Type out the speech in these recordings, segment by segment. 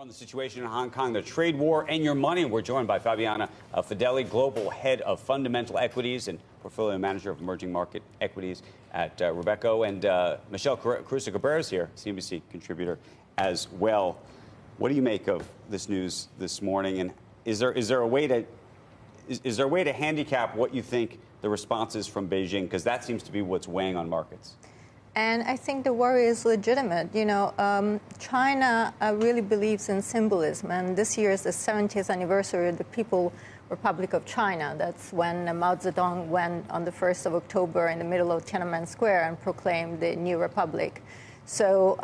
More on the situation in Hong Kong, the trade war, and your money. We're joined by Fabiana Fedeli, Global Head of Fundamental Equities and Portfolio Manager of Emerging Market Equities at Robeco. And Michelle Caruso-Cabrera is here, CNBC Contributor as well. What do you make of this news this morning? And is there a way to handicap what you think the response is from Beijing? Because that seems to be what's weighing on markets. And I think the worry is legitimate. China really believes in symbolism. And this year is the 70th anniversary of the People's Republic of China. That's when Mao Zedong went on the 1st of October in the middle of Tiananmen Square and proclaimed the new republic. So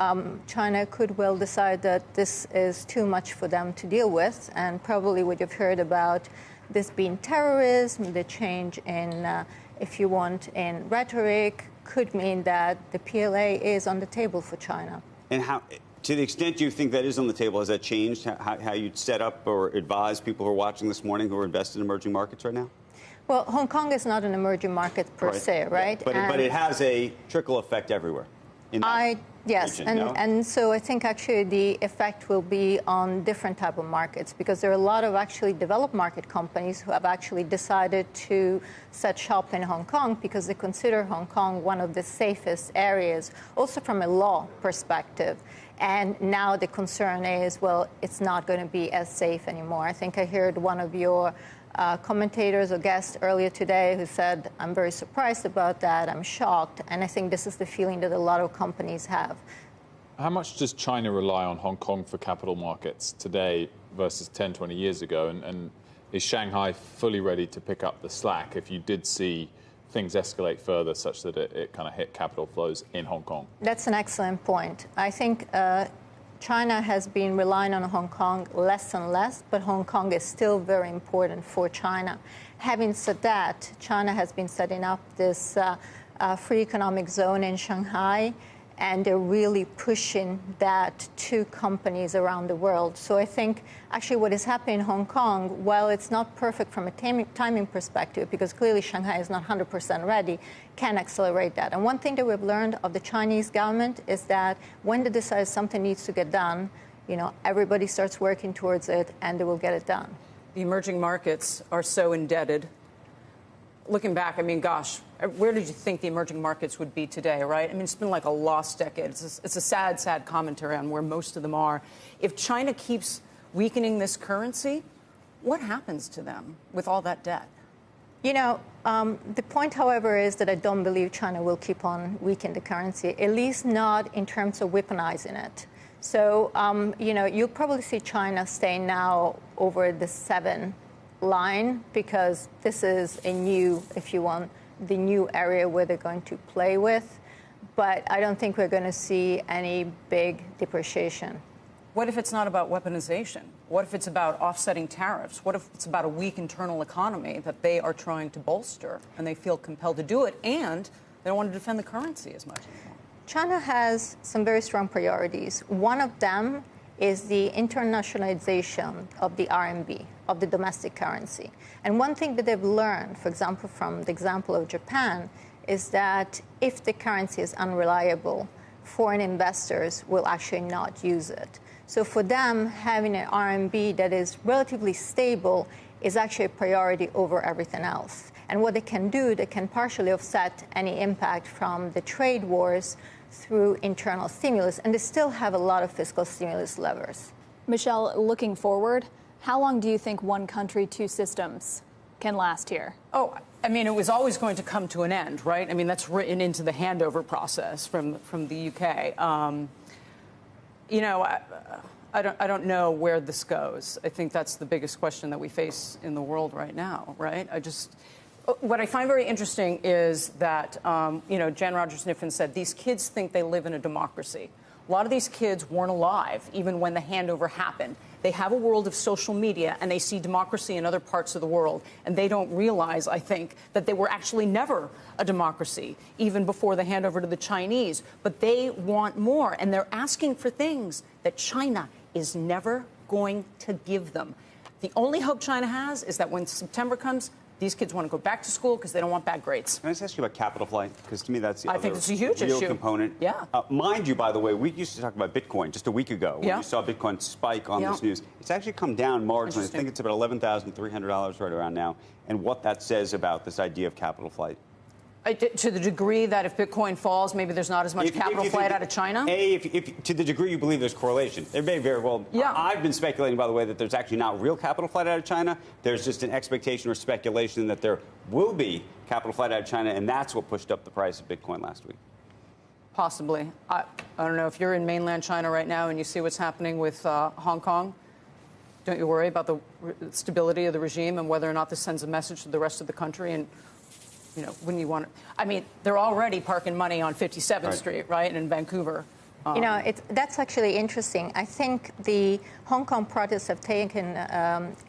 China could well decide that this is too much for them to deal with. And probably what you've heard about this being terrorism, the change in, if you want, in rhetoric, could mean that the PLA is on the table for China. And how, to the extent you think that is on the table, has that changed how you'd set up or advise people who are watching this morning who are invested in emerging markets right now? Well, Hong Kong is not an emerging market per se, right? Yeah. But it has a trickle effect everywhere. Yes, and so I think actually the effect will be on different type of markets, because there are a lot of actually developed market companies who have actually decided to set shop in Hong Kong because they consider Hong Kong one of the safest areas, also from a law perspective. And now the concern is, well, it's not going to be as safe anymore. I think I heard one of your commentators or guests earlier today who said, I'm very surprised about that, I'm shocked, and I think this is the feeling that a lot of companies have. How much does China rely on Hong Kong for capital markets today versus 10, 20 years ago? And is Shanghai fully ready to pick up the slack if you did see things escalate further such that it kind of hit capital flows in Hong Kong? That's an excellent point. I think China has been relying on Hong Kong less and less, but Hong Kong is still very important for China. Having said that, China has been setting up this free economic zone in Shanghai, and they're really pushing that to companies around the world. So I think actually what is happening in Hong Kong, while it's not perfect from a timing perspective, because clearly Shanghai is not 100% ready, can accelerate that. And one thing that we've learned of the Chinese government is that when they decide something needs to get done, everybody starts working towards it and they will get it done. The emerging markets are so indebted. Looking back, I mean, gosh, where did you think the emerging markets would be today, right? I mean, it's been like a lost decade. It's a sad, sad commentary on where most of them are. If China keeps weakening this currency, what happens to them with all that debt? The point, however, is that I don't believe China will keep on weakening the currency, at least not in terms of weaponizing it. So, you'll probably see China staying now over the 7 line, because this is a new, if you want, the new area where they're going to play with. But I don't think we're going to see any big depreciation. What if it's not about weaponization? What if it's about offsetting tariffs? What if it's about a weak internal economy that they are trying to bolster and they feel compelled to do it, and they don't want to defend the currency as much anymore? China has some very strong priorities. One of them is the internationalization of the RMB, of the domestic currency. And one thing that they've learned, for example, from the example of Japan, is that if the currency is unreliable, foreign investors will actually not use it. So for them, having an RMB that is relatively stable is actually a priority over everything else. And what they can do, they can partially offset any impact from the trade wars through internal stimulus, and they still have a lot of fiscal stimulus levers. Michelle, looking forward, how long do you think one country, two systems can last here? Oh, I mean, it was always going to come to an end, right? I mean, that's written into the handover process from the UK. I don't know where this goes. I think that's the biggest question that we face in the world right now, right? What I find very interesting is that, Jen Rogers-Niffen said these kids think they live in a democracy. A lot of these kids weren't alive even when the handover happened. They have a world of social media, and they see democracy in other parts of the world, and they don't realize, I think, that they were actually never a democracy, even before the handover to the Chinese. But they want more, and they're asking for things that China is never going to give them. The only hope China has is that when September comes, These kids want to go back to school because they don't want bad grades. Can I just ask you about capital flight? Because to me, that's the I think other it's a huge real issue. component. Yeah. Mind you, by the way, we used to talk about Bitcoin just a week ago when Yeah. we saw Bitcoin spike on Yeah. this news. It's actually come down marginally. I Interesting. think it's about $11,300 right around now. And what that says about this idea of capital flight. To the degree that if Bitcoin falls, maybe there's not as much capital you flight think- out of China? if to the degree you believe there's correlation, there may very well. Yeah. I've been speculating, by the way, that there's actually not real capital flight out of China. There's just an expectation or speculation that there will be capital flight out of China, and that's what pushed up the price of Bitcoin last week. Possibly. I don't know if you're in mainland China right now and you see what's happening with Hong Kong. Don't you worry about the stability of the regime and whether or not this sends a message to the rest of the country? And you know, when you want to, I mean, they're already parking money on 57th Street, right, and in Vancouver. You know, that's actually interesting. I think the Hong Kong protests have taken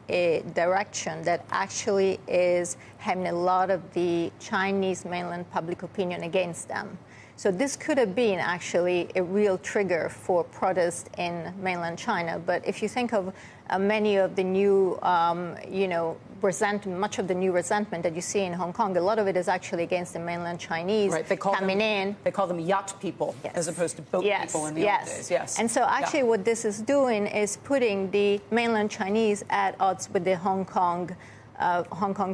a direction that actually is having a lot of the Chinese mainland public opinion against them. So this could have been actually a real trigger for protests in mainland China. But if you think of many of the new, much of the new resentment that you see in Hong Kong, a lot of it is actually against the mainland Chinese coming in. They call them yacht people as opposed to boat people in the old days. Yes. And so actually what this is doing is putting the mainland Chinese at odds with the Hong Kong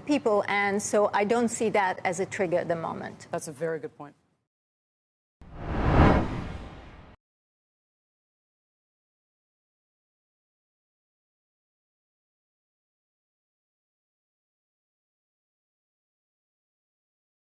people. And so I don't see that as a trigger at the moment. That's a very good point.